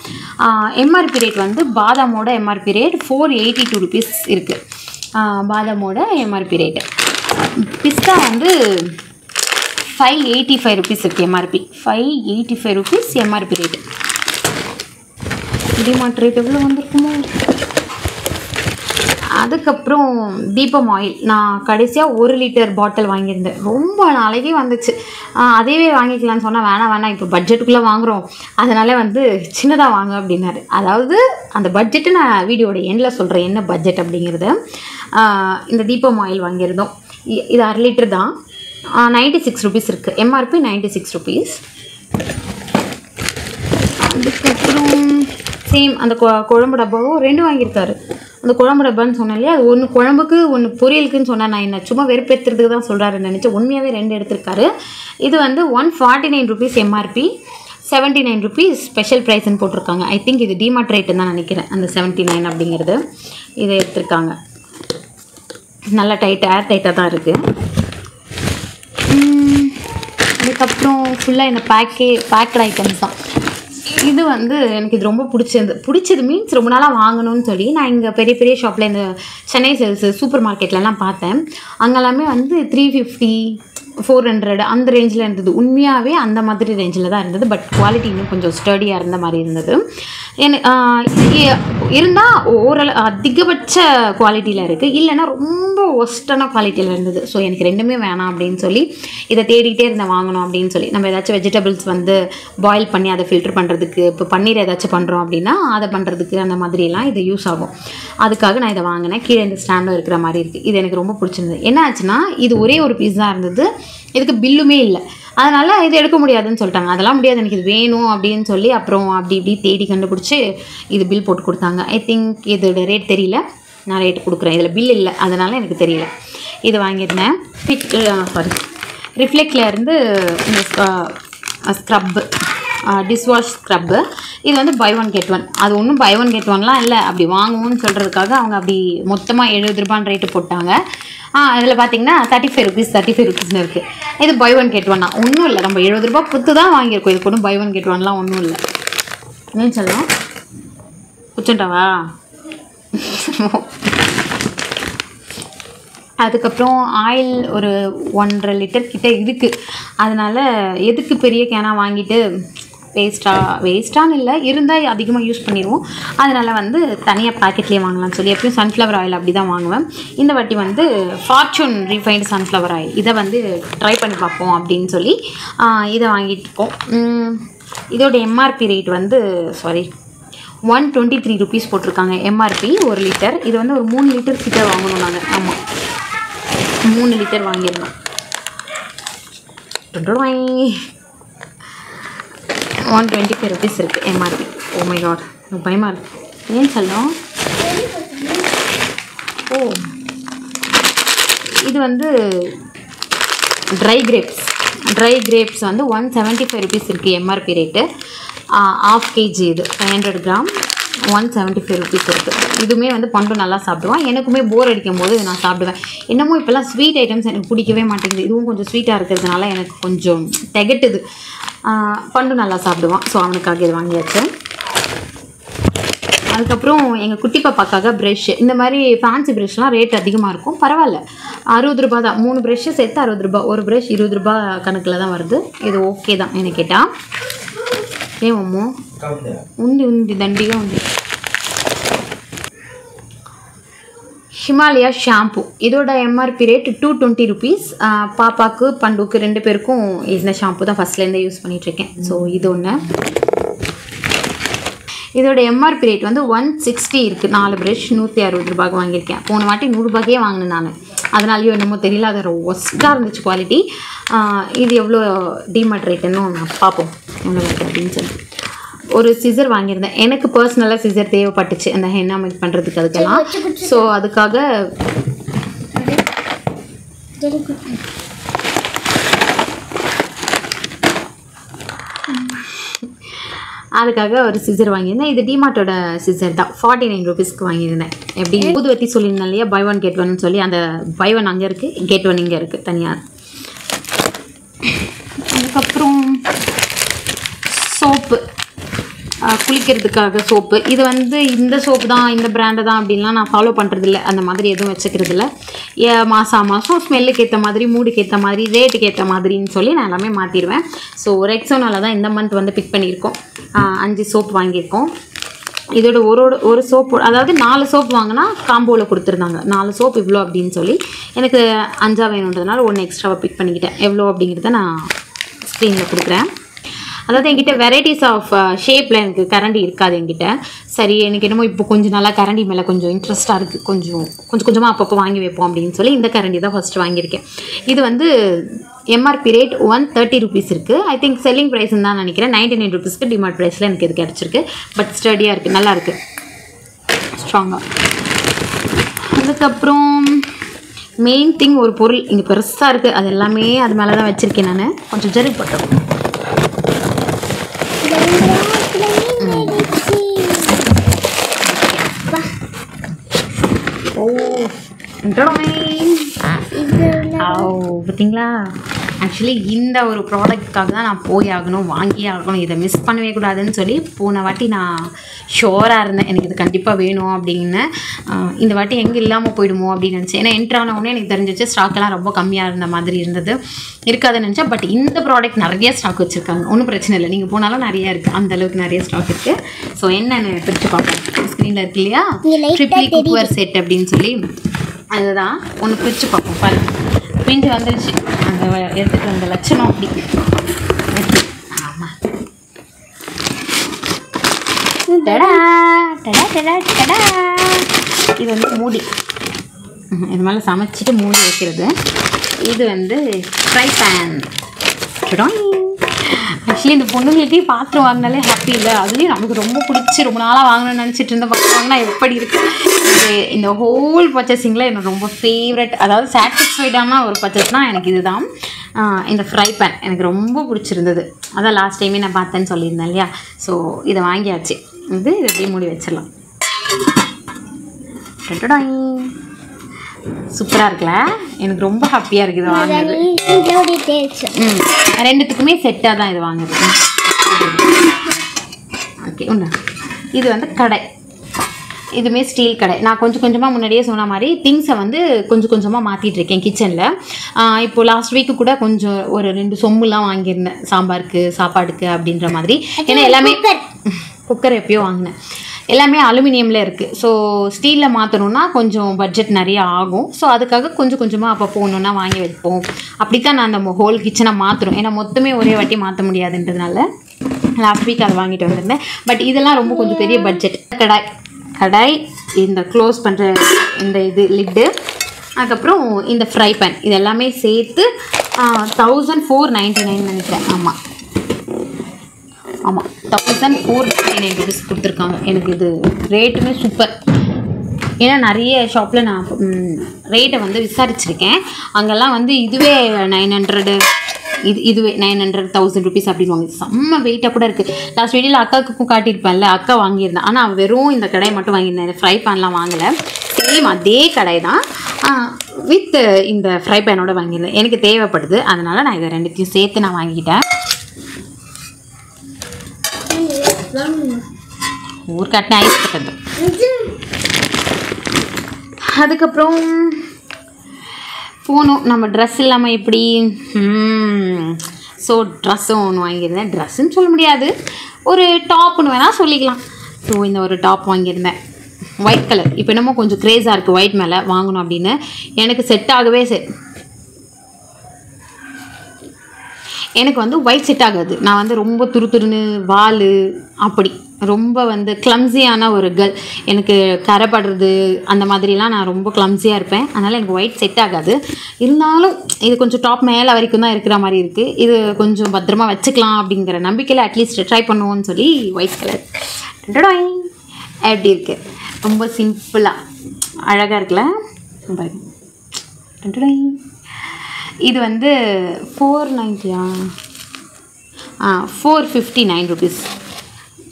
எம்ஆர்பி ரேட் வந்து பாதாமோட எம்ஆர்பி ரேட் 482 rupees இருக்குது. பாதாமோட எம்ஆர்பி ரேட்டு. பிஸ்தா வந்து 585 rupees இருக்குது MRP. 585 rupees MRP rate. DMart rate எவ்வளோ வந்திருக்குமோ. அதுக்கப்புறம் தீபம் ஆயில் நான் கடைசியாக 1 லிட்டர் பாட்டில் வாங்கியிருந்தேன். ரொம்ப நாளைக்கு வந்துச்சு. அதேவே வாங்கிக்கலான்னு சொன்னால் வேணாம் இப்போ பட்ஜெட்டுக்குள்ளே வாங்குகிறோம், அதனால் வந்து சின்னதாக வாங்க அப்படின்னாரு. அதாவது அந்த பட்ஜெட்டு நான் வீடியோட எண்டில் சொல்கிறேன் என்ன பட்ஜெட் அப்படிங்கிறது. இந்த தீபம் ஆயில் வாங்கியிருந்தோம். இது 1/2 லிட்டர் தான். 96 rupees இருக்குது எம்ஆர்பி. 96 rupees. அதுக்கப்புறம் சேம் அந்த குழம்பு டப்பாவும் 2 வாங்கியிருக்காரு. அந்த குழம்பு டப்பான்னு சொன்னேன் இல்லையா, அது ஒன்று குழம்புக்கு ஒன்று பொரியலுக்குன்னு சொன்னேன். நான் என்ன சும்மா வெறுப்பேற்றுறதுக்கு தான் சொல்கிறாருன்னு நினச்சேன். உண்மையாகவே 2 எடுத்திருக்காரு. இது வந்து 149 rupees எம்ஆர்பி, 79 rupees ஸ்பெஷல் ப்ரைஸ்ன்னு போட்டிருக்காங்க. ஐ திங்க் இது டிமார்ட் ரேட்டுன்னு தான் நினைக்கிறேன், அந்த 79 அப்படிங்கிறது. இதை எடுத்திருக்காங்க. நல்லா ஏர் டைட்டாக தான் இருக்குது. அதுக்கப்புறம் ஃபுல்லாக இந்த பேக்கட் ஐட்டம்ஸ் தான். இது வந்து எனக்கு இது ரொம்ப பிடிச்சது மீன்ஸ் ரொம்ப நாளாக வாங்கணும்னு சொல்லி நான் இங்கே பெரிய ஷாப்பில் இந்த சென்னை சேல்ஸ் சூப்பர் மார்க்கெட்லலாம் பார்த்தேன். அங்கெல்லாமே வந்து 350 400 அந்த ரேஞ்சில் இருந்தது. உண்மையாகவே அந்த மாதிரி ரேஞ்சில் தான் இருந்தது. பட் குவாலிட்டி இன்னும் கொஞ்சம் ஸ்டடியாக இருந்த மாதிரி இருந்தது. இருந்தால் ஓரளவு அதிகபட்ச குவாலிட்டியில் இருக்குது, இல்லைன்னா ரொம்ப ஒஸ்டான குவாலிட்டியில் இருந்தது. ஸோ எனக்கு ரெண்டுமே வேணாம் அப்படின்னு சொல்லி இதை தேடிகிட்டே இருந்தேன் வாங்கணும் அப்படின்னு சொல்லி. நம்ம ஏதாச்சும் வெஜிடபிள்ஸ் வந்து பாயில் பண்ணி அதை ஃபில்டர் பண்ணுறதுக்கு, இப்போ பன்னீர் ஏதாச்சும் பண்ணுறோம் அப்படின்னா அதை பண்ணுறதுக்கு அந்த மாதிரிலாம் இது யூஸ் ஆகும். அதுக்காக நான் இதை வாங்கினேன். கீழே இந்த ஸ்டாண்டும் இருக்கிற மாதிரி இருக்குது. இது எனக்கு ரொம்ப பிடிச்சிருந்தது. என்ன ஆச்சுன்னா இது ஒரே ஒரு பீஸ் தான் இருந்தது, இதுக்கு பில்லுமே இல்லை. அதனால் இது எடுக்க முடியாதுன்னு சொல்லிட்டாங்க. அதெல்லாம் முடியாது, எனக்கு இது வேணும் அப்படின்னு சொல்லி அப்புறம் அப்படி இப்படி தேடி கண்டுபிடிச்சி இது பில் போட்டு கொடுத்தாங்க. ஐ திங்க் இதோட ரேட் தெரியல, நான் ரேட் கொடுக்குறேன். இதில் பில் இல்லை, அதனால் எனக்கு தெரியல. இது வாங்கியிருந்தேன். ரிஃப்ளெக்டில் இருந்து இந்த ஸ்க்ரப்பு, டிஷ்வாஷ் ஸ்க்ரப்பு. இது வந்து பை ஒன் கெட் ஒன். அது ஒன்றும் பை ஒன் கெட் ஒன்லாம் இல்லை, அப்படி வாங்குவோன்னு சொல்கிறதுக்காக அவங்க அப்படி மொத்தமாக 70 ரூபான்னு ரேட்டு போட்டாங்க. அதில் பார்த்தீங்கன்னா 35 ருபீஸ்னு இருக்குது. இது பை ஒன் கெட் ஒன்னா ஒன்றும் இல்லை, நம்ம 70 ரூபா கொடுத்து தான் வாங்கியிருக்கோம். இது ஒன்றும் பை ஒன் கெட் ஒன்லாம் ஒன்றும் இல்லை. என்னன்னு சொல்லலாம், குச்சண்டாவா? அதுக்கப்புறம் ஆயில் ஒரு 1.5 லிட்டர் கிட்டே இருக்குது. அதனால் எதுக்கு பெரிய கேனா வாங்கிட்டு வேஸ்ட்டான்னு இல்லை, இருந்தால் அதிகமாக யூஸ் பண்ணிடுவோம். அதனால் வந்து தனியாக பேக்கெட்லேயே வாங்கலாம்னு சொல்லி எப்பயும் சன்ஃப்ளவர் ஆயில் அப்படி தான் வாங்குவேன். இந்த வாட்டி வந்து ஃபார்ச்சூன் ரீஃபைன்டு சன்ஃப்ளவர் ஆயில் இதை வந்து ட்ரை பண்ணி பார்ப்போம் அப்படின்னு சொல்லி இதை வாங்கிட்டுருக்கோம். இதோட எம்ஆர்பி ரேட் வந்து 123 ருபீஸ் போட்டிருக்காங்க எம்ஆர்பி 1 லிட்டர். இது வந்து ஒரு 3 லிட்டர் கிட்ட வாங்கணும் நாங்கள். ஆமாம், 3 லிட்டர் வாங்கிடணும். 125 ருபீஸ் இருக்குது எம்ஆர்பி. ஓ மை காட், பயமாக இருக்குது. ஏன்னு சொல்லலாம், இது வந்து ட்ரை கிரேப்ஸ் வந்து 175 ருபீஸ் இருக்குது எம்ஆர்பி ரேட்டு. 1/2 kg இது 500 கிராம் 175 ருபீஸ் இருக்குது. இதுவுமே வந்து பண்டு நல்லா சாப்பிடுவான். எனக்குமே போர் அடிக்கும் போது நான் சாப்பிடுவேன். என்னமோ இப்போல்லாம் ஸ்வீட் ஐட்டம்ஸ் எனக்கு பிடிக்கவே மாட்டேங்குது. இதுவும் கொஞ்சம் ஸ்வீட்டாக இருக்கிறதுனால எனக்கு கொஞ்சம் திகட்டுது. பண்டு நல்லா சாப்பிடுவான். ஸோ அவனுக்காக இது வாங்கியாச்சு. அதுக்கப்புறம் எங்கள் குட்டி பாப்பாக்காக ப்ரெஷ், இந்த மாதிரி ஃபேன்சி ப்ரெஷ்லாம் ரேட் அதிகமாக இருக்கும், பரவாயில்ல 60 ரூபா தான். 3 ப்ரெஷ்ஷை சேர்த்து 60 ரூபா. ஒரு ப்ரெஷ் 20 ரூபா கணக்கில் தான் வருது. இது ஓகே தான் என்ன கேட்டால். ஏமோ உண்டி தண்டியாக உண்டி. ஹிமாலயா ஷாம்பு, இதோட எம்ஆர்பி ரேட் 220 ருபீஸ். பாப்பாவுக்கு பண்டுக்கு 2 பேருக்கும் இந்த ஷாம்பு தான் ஃபஸ்ட்லேருந்தே யூஸ் பண்ணிகிட்ருக்கேன். ஸோ இது ஒன்று. இதோட எம்ஆர்பி ரேட் வந்து 160 இருக்குது. 4 ப்ரெஷ் 160 ரூபாய்க்கு வாங்கியிருக்கேன். போன வாட்டி 100 ரூபாய்க்கே வாங்கினேன் நான். அதனாலையோ என்னமோ தெரியல, அது ஒஸ்ட்டாக இருந்துச்சு குவாலிட்டி. இது எவ்வளோ டிமார்ட் ரேட்டுன்னு பார்ப்போம் எவ்வளோ இருக்குது அப்படின்னு சொல்லி. ஒரு சிசர் வாங்கியிருந்தேன். எனக்கு பர்சனலாக சிசர் தேவைப்பட்டுச்சு அந்த ஹென்னா மேக் பண்ணுறதுக்கு, அதுக்கெல்லாம். ஸோ அதுக்காக ஒரு சிசர் வாங்கியிருந்தேன். இது டிமார்ட்டோட சிசர் தான். 49 ருபீஸ்க்கு வாங்கியிருந்தேன். எப்படி ஊதுவத்தி சொல்லியிருந்தேன் இல்லையா, பை ஒன் கெட் ஒன்னு சொல்லி, அந்த பை ஒன் அங்கே இருக்குது, கெட் ஒன் இங்கே இருக்குது தனியாக. அதுக்கப்புறம் சோப்பு, குளிக்கிறதுக்காக சோப்பு. இது வந்து இந்த சோப்பு தான், இந்த பிராண்டு தான் அப்படின்லாம் நான் ஃபாலோ பண்ணுறதில்ல. அந்த மாதிரி எதுவும் வச்சுக்கிறதில்ல. மாதம் ஸ்மெல்லுக்கு ஏற்ற மாதிரி, மூடுக்கு ஏற்ற மாதிரி, ரேட்டுக்கு ஏற்ற மாதிரின்னு சொல்லி நான் எல்லாமே மாற்றிடுவேன். ஸோ ரெக்ஸோனால தான் இந்த மந்த் வந்து பிக் பண்ணியிருக்கோம். 5 சோப் வாங்கியிருக்கோம். இதோட ஒரு சோப்பு, அதாவது 4 சோப் வாங்கினா காம்போவில் கொடுத்துருந்தாங்க. 4 சோப் இவ்வளோ அப்படின்னு சொல்லி எனக்கு 5 வேணுன்றதுனால 1 எக்ஸ்ட்ராவாக பிக் பண்ணிக்கிட்டேன். எவ்வளோ அப்படிங்கிறத நான் ஸ்க்ரீனில் கொடுக்குறேன். அதாவது என்கிட்ட வெரைட்டிஸ் ஆஃப் ஷேப்பில் எனக்கு கரண்டி இருக்காது என்கிட்ட. சரி, எனக்கு என்னமோ இப்போ கொஞ்சம் நல்லா கரண்டி மேலே கொஞ்சம் இன்ட்ரெஸ்ட்டாக இருக்குது. கொஞ்சமாக அப்பப்போ வாங்கி வைப்போம் அப்படின்னு சொல்லி இந்த கரண்டி தான் ஃபஸ்ட்டு வாங்கியிருக்கேன். இது வந்து எம்ஆர்பி ரேட் 130 ருபீஸ் இருக்குது. ஐ திங்க் செல்லிங் ப்ரைஸ்ன்னு தான் நினைக்கிறேன். 99 ருபீஸ்க்கு டிமார்ட் ப்ரைஸில் எனக்கு இது கிடச்சிருக்கு. பட் ஸ்டடியாக இருக்குது, நல்லா இருக்குது, ஸ்ட்ராங்காக. அதுக்கப்புறம் மெயின் திங், ஒரு பொருள் இங்கே பெருசாக இருக்குது, அது எல்லாமே அது மேலே தான் வச்சுருக்கேன் நான். கொஞ்சம் ஜரி போட்டோம். பார்த்தீங்களா, ஆக்சுவலி இந்த ஒரு ப்ராடக்ட்காக தான் நான் போய் ஆகணும், வாங்கி ஆகணும், இதை மிஸ் பண்ணவே கூடாதுன்னு சொல்லி போன வாட்டி நான் ஷோராக இருந்தேன் எனக்கு இது கண்டிப்பாக வேணும் அப்படின்னு. இந்த வாட்டி எங்கே இல்லாமல் போயிடுமோ அப்படின்னு நினச்சேன். ஏன்னா என்ட்ரு ஆன உடனே எனக்கு தெரிஞ்சிச்சு ஸ்டாக்கெல்லாம் ரொம்ப கம்மியாக இருந்த மாதிரி இருந்தது, இருக்காதுன்னு நினச்சேன். பட் இந்த ப்ராடக்ட் நிறைய ஸ்டாக் வச்சுருக்காங்க, ஒன்றும் பிரச்சனை இல்லை, நீங்கள் போனாலும் நிறையா இருக்குது, அந்தளவுக்கு நிறைய ஸ்டாக் இருக்குது. ஸோ என்னென்னு பிரித்து பார்ப்போம். ஸ்க்ரீனில் இருக்கு இல்லையா, ட்ரிப்ளி குக்வேர் செட் அப்படின்னு சொல்லி, அதுதான் ஒன்று பிரித்து பார்ப்போம். பாருங்கள் பிரிஞ்சு வந்துருச்சு, அந்த எடுத்துகிட்டு வந்த லட்சணம் அப்படி. ஆமாம், டடா டடா டடா டடா. இது வந்து மூடி, இது மேலே சமைச்சிட்டு மூடி வைக்கிறது. இது வந்து ஃப்ரை பேன். ஆக்சுவலி இந்த பொண்ணுங்களுக்கே பாத்திரம் வாங்கினாலே ஹாப்பி இல்லை, அதுலேயும் நமக்கு ரொம்ப பிடிச்சி ரொம்ப நாளாக வாங்கணும்னு நினச்சிட்டு இருந்த பாத்திரம் வாங்கினா எப்படி இருக்குது. இந்த ஹோல் பர்ச்சேசிங்கில் எனக்கு ரொம்ப ஃபேவரட், அதாவது சாட்டிஸ்ஃபைடான ஒரு பர்ச்சேஸ்னால் எனக்கு இது தான். இந்த ஃப்ரை பேன் எனக்கு ரொம்ப பிடிச்சிருந்தது, அதான் லாஸ்ட் டைமே நான் பார்த்தேன்னு சொல்லியிருந்தேன் இல்லையா. ஸோ இதை வாங்கியாச்சு. இது எப்படியே மூடி வச்சிடலாம். சூப்பராக இருக்குல்ல, எனக்கு ரொம்ப ஹாப்பியாக இருக்குது இது வாங்குறது. ரெண்டுத்துக்குமே செட்டாக தான் இது வாங்குறது. ஓகே, ஒன்று இது வந்து கடை, இதுவுமே ஸ்டீல் கடை. நான் கொஞ்சம் கொஞ்சமாக முன்னாடியே சொன்ன மாதிரி திங்ஸை வந்து கொஞ்சம் கொஞ்சமாக மாற்றிட்டு இருக்கேன் கிச்சனில். இப்போது லாஸ்ட் வீக்கு கூட கொஞ்சம் ஒரு 2 சொம்புலாம் வாங்கியிருந்தேன் சாம்பாருக்கு சாப்பாடுக்கு அப்படின்ற மாதிரி. ஏன்னா எல்லாமே குக்கர் எப்பயோ வாங்கினேன், எல்லாமே அலுமினியமில் இருக்குது. ஸோ ஸ்டீலில் மாற்றணுன்னா கொஞ்சம் பட்ஜெட் நிறைய ஆகும். ஸோ அதுக்காக கொஞ்சம் கொஞ்சமாக அப்போ போகணுன்னா வாங்கி வைப்போம். அப்படி தான் நான் அந்த ஹோல் கிச்சனை மாற்றுறோம். ஏன்னா மொத்தமே ஒரே வாட்டி மாற்ற முடியாதுன்றதுனால லாஸ்ட் வீக் அதை வாங்கிட்டு வந்திருந்தேன். பட் இதெல்லாம் ரொம்ப கொஞ்சம் பெரிய பட்ஜெட். கடாய், இந்த க்ளோஸ் பண்ணுற இந்த இது லிட்டு, அதுக்கப்புறம் இந்த ஃப்ரை பேன், இது எல்லாமே சேர்த்து 1499 நினைக்கிறேன். ஆமாம் 1499 ருபீஸ் கொடுத்துருக்காங்க. எனக்கு இது ரேட்டுமே சூப்பர். ஏன்னா நிறைய ஷாப்பில் நான் ரேட்டை வந்து விசாரிச்சிருக்கேன், அங்கெல்லாம் வந்து இதுவே 900, இதுவே 900, 1000 ருபீஸ் அப்படின்னு வாங்கி செம்ம வெயிட்டாக கூட இருக்குது. லாஸ்ட் வீடியோவில் அக்காவுக்கும் காட்டியிருப்பேன்ல, அக்கா வாங்கியிருந்தேன். ஆனால் வெறும் இந்த கடாய் மட்டும் வாங்கியிருந்தேன், ஃப்ரை பேன்லாம் வாங்கலை. சேம் அதே கடாய் தான் வித் இந்த ஃப்ரை பேனோட வாங்கியிருந்தேன். எனக்கு தேவைப்படுது, அதனால் நான் இதை ரெண்டுத்தையும் சேர்த்து நான் வாங்கிக்கிட்டேன். ஊர்காட்டின ஐஸ் கட்டது. அதுக்கப்புறம் போனோம் நம்ம ட்ரெஸ் இல்லாமல் எப்படி. ஸோ ட்ரெஸ்ஸும் ஒன்று வாங்கியிருந்தேன், ட்ரெஸ்ஸுன்னு சொல்ல முடியாது, ஒரு டாப்னு வேணால் சொல்லிக்கலாம். ஸோ இந்த ஒரு டாப் வாங்கியிருந்தேன், ஒயிட் கலர். இப்போ என்னமோ கொஞ்சம் க்ரேஸாக இருக்குது ஒயிட் மேலே வாங்கணும் அப்படின்னு. எனக்கு செட் ஆகவே எனக்கு வந்து ஒயிட் செட் ஆகாது. நான் வந்து ரொம்ப துருன்னு வால் அப்படி ரொம்ப வந்து கிளம்ஸியான ஒரு கேர்ள். எனக்கு கரைப்படுறது அந்த மாதிரிலாம் நான் ரொம்ப கிளம்ஸியாக இருப்பேன், அதனால் எனக்கு ஒயிட் செட் ஆகாது. இருந்தாலும் இது கொஞ்சம் டாப் மேலே வரைக்கும் தான் இருக்கிற மாதிரி இருக்குது. இது கொஞ்சம் பத்திரமா வச்சுக்கலாம் அப்படிங்கிற நம்பிக்கையில் அட்லீஸ்ட் ட்ரை பண்ணுவோன்னு சொல்லி ஒயிட் கலர் எப்படி இருக்குது, ரொம்ப சிம்பிளாக அழகாக இருக்குல்ல. இது வந்து 459 ருபீஸ்,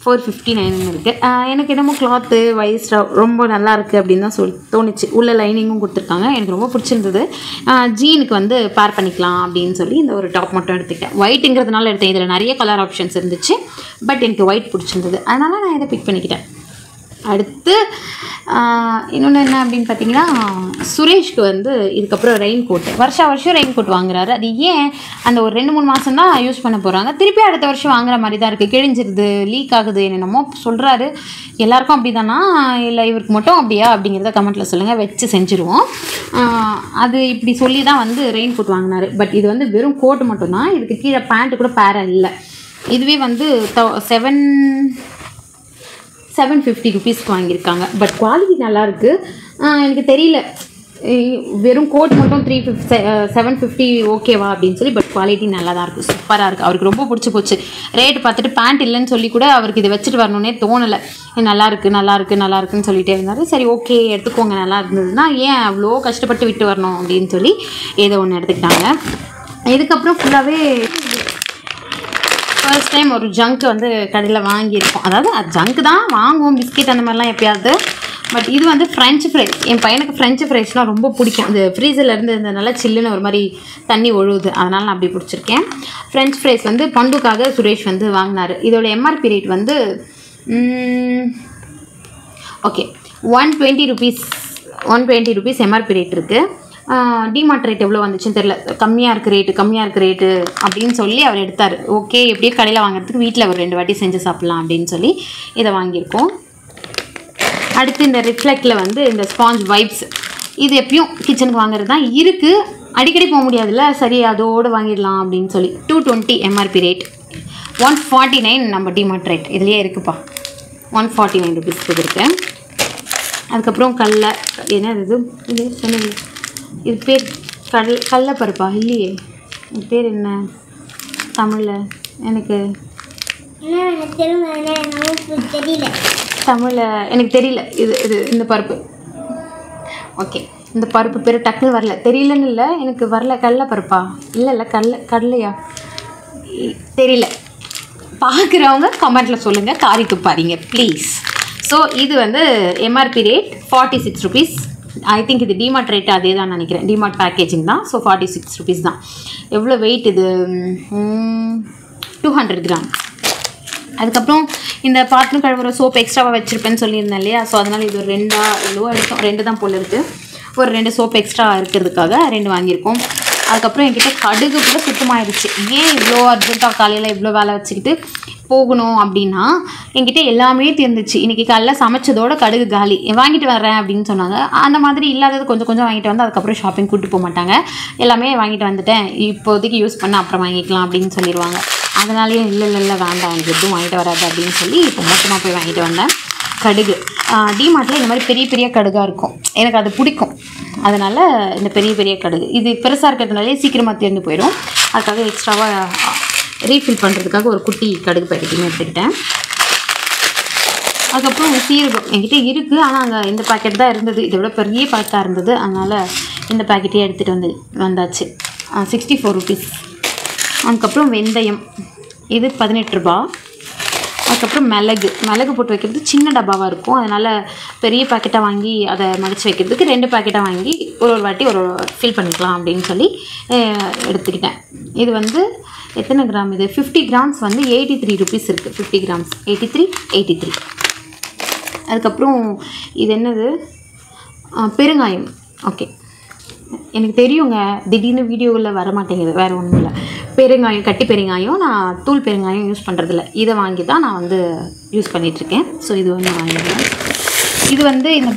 459 இருக்குது. எனக்கு என்னமோ கிளாத்து வைஸ்டாக ரொம்ப நல்லா இருக்குது அப்படின்னு தான் தோணுச்சு. உள்ள லைனிங்கும் கொடுத்துருக்காங்க, எனக்கு ரொம்ப பிடிச்சிருந்தது. ஜீனுக்கு வந்து பேர் பண்ணிக்கலாம் அப்படின்னு சொல்லி இந்த ஒரு டாப் மட்டும் எடுத்துக்கிட்டேன். ஒயிட்டுங்கிறதுனால எடுத்தேன், இதில் நிறைய கலர் ஆப்ஷன்ஸ் இருந்துச்சு, பட் எனக்கு ஒயிட் பிடிச்சிருந்தது, அதனால் நான் இதை பிக் பண்ணிக்கிட்டேன். அடுத்து இன்னொன்று என்ன அப்படின்னு பார்த்தீங்கன்னா, சுரேஷ்க்கு வந்து இதுக்கப்புறம் ரெயின் கோட்டு, வருஷம் ரெயின் கோட் வாங்குறாரு. அது ஏன் அந்த ஒரு 2-3 மாதம் தான் யூஸ் பண்ண போகிறாங்க, திருப்பி அடுத்த வருஷம் வாங்குற மாதிரி தான் இருக்குது. கிழிஞ்சிருது, லீக் ஆகுது, என்னென்னமோ சொல்கிறாரு. எல்லாருக்கும் அப்படி தானா இல்லை இவருக்கு மட்டும் அப்படியா அப்படிங்கிறத கமெண்ட்டில் சொல்லுங்கள், வச்சு செஞ்சுருவோம். அது இப்படி சொல்லி தான் வந்து ரெயின் கோட் வாங்கினார். பட் இது வந்து வெறும் கோட்டு மட்டும்தான், இதுக்கு கீழே பேண்ட்டு கூட பேராக இல்லை. இதுவே வந்து 750 ருபீஸ்க்கு வாங்கியிருக்காங்க. பட் குவாலிட்டி நல்லாயிருக்கு. எனக்கு தெரியல, வெறும் கோட் மட்டும் 750 ஓகேவா அப்படின்னு சொல்லி, பட் குவாலிட்டி நல்லா தான் இருக்குது, சூப்பராக இருக்குது. அவருக்கு ரொம்ப பிடிச்சி போச்சு. ரேட்டு பார்த்துட்டு பேண்ட் இல்லைன்னு சொல்லி கூட அவருக்கு இதை வச்சுட்டு வரணுன்னே தோணலை. நல்லாயிருக்குன்னு சொல்லிகிட்டே இருந்தார். சரி ஓகே எடுத்துக்கோங்க, நல்லா இருந்ததுன்னா ஏன் அவ்வளோ கஷ்டப்பட்டு விட்டு வரணும் அப்படின்னு சொல்லி ஏதோ ஒன்று எடுத்துக்கிட்டாங்க. இதுக்கப்புறம் ஃபுல்லாகவே ஃபர்ஸ்ட் டைம் ஒரு ஜங்க் வந்து கடையில் வாங்கியிருக்கோம். அதாவது அது ஜங்க் தான் வாங்குவோம், பிஸ்கெட் அந்த மாதிரிலாம் எப்பயாவது. பட் இது வந்து ஃப்ரெஞ்சு ஃப்ரைஸ். என் பையனுக்கு ஃப்ரெஞ்சு ஃப்ரைஸ்லாம் ரொம்ப பிடிக்கும். இது ஃப்ரீசர்லேருந்து இந்த நல்லா சில்லுன்னு ஒரு மாதிரி தண்ணி ஒழுகுது, அதனால் நான் அப்படி பிடிச்சிருக்கேன். ஃப்ரெஞ்ச் ஃப்ரைஸ் வந்து பண்டுக்காக சுரேஷ் வந்து வாங்கினார். இதோட எம்ஆர்பி ரேட் வந்து ஓகே 120 rupees MRP ரேட் இருக்குது. டிமார்ட் ரேட் எவ்வளோ வந்துச்சுன்னு தெரியல. கம்மியாக இருக்குது ரேட்டு அப்படின்னு சொல்லி அவர் எடுத்தார். ஓகே எப்படியோ கடையில் வாங்குறதுக்கு வீட்டில் ஒரு 2 வாட்டி செஞ்சு சாப்பிட்லாம் அப்படின்னு சொல்லி இதை வாங்கியிருக்கோம். அடுத்து இந்த ரிஃப்ளெக்டில் வந்து இந்த ஸ்பாஞ்ச் வைப்ஸ், இது எப்பயும் கிச்சனுக்கு வாங்குறது தான் இருக்குது. அடிக்கடி போக முடியாதுல்ல, சரி அதோடு வாங்கிடலாம் அப்படின்னு சொல்லி 220 MRP ரேட். 149 நம்ம டிமார்ட் ரேட் இதுலேயே இருக்குப்பா. 149 rupees இருக்கு. அதுக்கப்புறம் கடலை, என்ன இது சொன்னது, இது பேர் கடலைப்பருப்பா இல்லையே, இது பேர் என்ன தமிழில் எனக்கு தெரியல. இது இந்த பருப்பு. ஓகே இந்த பருப்பு பேர் டக்குன்னு வரல, தெரியலன்னு இல்லை எனக்கு வரல. கடலைப்பருப்பா இல்லை கடலையா தெரியல. பார்க்குறவங்க கமெண்ட்டில் சொல்லுங்கள், காரி துப்பாதீங்க ப்ளீஸ். ஸோ இது வந்து MRP rate 46 rupees. I think இது டிமார்ட் ரேட்டு அதே தான் நினைக்கிறேன். டிமார்ட் பேக்கேஜிங் தான். ஸோ 46 rupees தான். எவ்வளோ வெயிட் இது? 200 grams. அதுக்கப்புறம் இந்த பாத்திரம் கழுவுற சோப் எக்ஸ்ட்ராவாக வச்சுருப்பேன்னு சொல்லியிருந்தேன் இல்லையா, ஸோ அதனால் இது ஒரு 2 தான் போல் இருக்குது. ஒரு 2 சோப் எக்ஸ்ட்ரா இருக்கிறதுக்காக 2 வாங்கியிருக்கோம். அதுக்கப்புறம் என்கிட்ட கடுகு கூட சுத்தமாகிடுச்சு. ஏன் இவ்வளோ அர்ஜென்ட்டாக காலையில் இவ்வளோ வேலை வச்சுக்கிட்டு போகணும் அப்படின்னா, என்கிட்ட எல்லாமே தீர்ந்துச்சு. இன்றைக்கி காலைல சமைச்சதோட கடுகு காலி, வாங்கிட்டு வரேன் அப்படின்னு சொன்னாங்க. அந்த மாதிரி இல்லாதது கொஞ்சம் வாங்கிட்டு வந்து அதுக்கப்புறம் ஷாப்பிங் கூப்பிட்டு போக மாட்டாங்க. எல்லாமே வாங்கிட்டு வந்துட்டேன், இப்போதைக்கு யூஸ் பண்ண அப்புறம் வாங்கிக்கலாம் அப்படின்னு சொல்லிடுவாங்க. அதனாலேயே இல்லை வேண்டாம் எனக்கு எதுவும் வாங்கிட்டு வராது அப்படின்னு சொல்லி இப்போ மொத்தமாக போய் வாங்கிட்டு வந்தேன். கடுகு டிமார்ட்டில் இந்த மாதிரி பெரிய கடுகாக இருக்கும், எனக்கு அது பிடிக்கும். அதனால் இந்த பெரிய கடுகு இது பெருசாக இருக்கிறதுனாலே சீக்கிரமாக தீர்ந்து போயிடும். அதுக்காக எக்ஸ்ட்ராவாக ரீஃபில் பண்ணுறதுக்காக ஒரு குட்டி கடுகு பேக்கெட்டையும் எடுத்துக்கிட்டேன். அதுக்கப்புறம் சீரகம் என்கிட்ட இருக்குது, ஆனால் அங்கே இந்த பேக்கெட் தான் இருந்தது. இதை விட பெரிய பேக்காக இருந்தது, அதனால் இந்த பேக்கெட்டே எடுத்துகிட்டு வந்தாச்சு. 64 rupees. அதுக்கப்புறம் வெந்தயம், இது 18 ரூபா. அதுக்கப்புறம் மிளகு போட்டு வைக்கிறது சின்ன டப்பாவாக இருக்கும், அதனால் பெரிய பேக்கெட்டாக வாங்கி அதை மடித்து வைக்கிறதுக்கு 2 பேக்கெட்டாக வாங்கி ஒரு வாட்டி ஃபில் பண்ணிக்கலாம் அப்படின்னு சொல்லி எடுத்துக்கிட்டேன். இது வந்து எத்தனை கிராம்? இது 50 grams வந்து 83 rupees இருக்குது. 50 grams 83. அதுக்கப்புறம் இது என்னது? பெருங்காயம். ஓகே எனக்கு தெரியுங்க, திடீர்னு வீடியோவில் வர மாட்டேங்குது, வேறு ஒன்றும் இல்லை. பெருங்காயம், கட்டி பெருங்காயம். நான் தூள் பெருங்காயம் யூஸ் பண்ணுறதில்ல, இதை வாங்கி தான் நான் வந்து யூஸ் பண்ணிகிட்ருக்கேன். ஸோ இது ஒன்று வாங்கிடுவேன். இது வந்து இந்த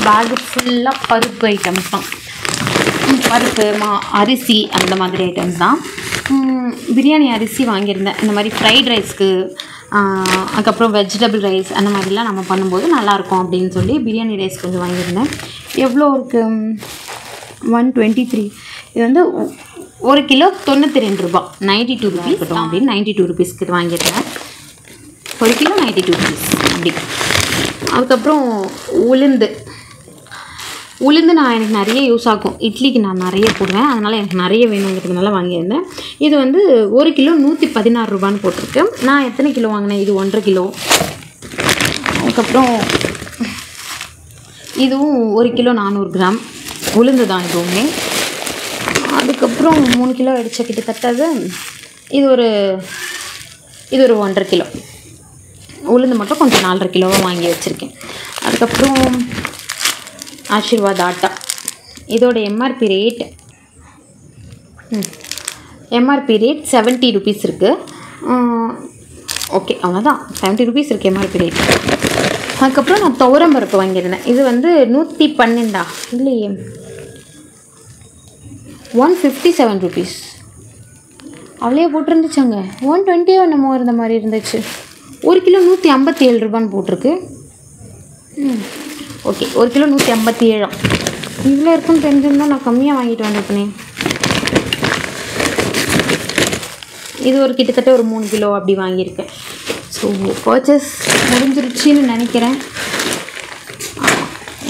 பேகு ஃபுல்லாக பருப்பு ஐட்டம்ஸ் தான். பருப்பு அரிசி அந்த மாதிரி ஐட்டம்ஸ் தான். பிரியாணி அரிசி வாங்கியிருந்தேன், இந்த மாதிரி ஃப்ரைட் ரைஸ்க்கு. அதுக்கப்புறம் வெஜிடபிள் ரைஸ் அந்த மாதிரிலாம் நம்ம பண்ணும்போது நல்லாயிருக்கும் அப்படின்னு சொல்லி பிரியாணி ரைஸ் கொஞ்சம் வாங்கியிருந்தேன். எவ்வளோ இருக்குது? 123. இது வந்து 1 கிலோ 92 ரூபா, 92 rupees இருக்கட்டும் அப்படின்னு 92 rupeesக்கு வாங்கியிருந்தேன். 1 கிலோ 92 rupees அப்படி. அதுக்கப்புறம் உளுந்து எனக்கு நிறைய யூஸ் ஆகும், இட்லிக்கு நான் நிறைய போடுவேன், அதனால் எனக்கு நிறைய வேணுங்கிறதுனால வாங்கியிருந்தேன். இது வந்து 1 கிலோ 116 ரூபான்னு போட்டிருக்கு. நான் எத்தனை கிலோ வாங்கினேன்? இது 1.5 கிலோ. அதுக்கப்புறம் இதுவும் 1 கிலோ 400 கிராம் உளுந்து தான் இதுவுமே. அதுக்கப்புறம் 3 கிலோ அடித்த கிட்டத்தட்டது. இது ஒரு 1.5 கிலோ உளுந்து மட்டும் கொஞ்சம் 4.5 கிலோவாக வாங்கி வச்சுருக்கேன். அதுக்கப்புறம் ஆஷிர்வாத் ஆட்டா, இதோட MRP ரேட் 70 rupees இருக்குது. ஓகே அவ்வளோதான், 70 rupees இருக்குது MRP ரேட். அதுக்கப்புறம் நான் துவரம் பருப்பு வாங்கியிருந்தேன். இது வந்து 112 இல்லையே, 157 rupees அவ்வளோ போட்டிருந்துச்சாங்க. 120 என்னமோ இருந்த மாதிரி இருந்துச்சு. 1 கிலோ 157 ரூபான்னு போட்டிருக்கு. Okay 1 kilo 157. இவ்வளோ இருக்குன்னு தெரிஞ்சிருந்தால் நான் கம்மியாக வாங்கிட்டு வந்திருப்பேனே. இது ஒரு கிட்டத்தட்ட ஒரு 3 கிலோ அப்படி வாங்கியிருக்கேன். ஸோ பர்ச்சேஸ் முடிஞ்சிருச்சுன்னு நினைக்கிறேன்.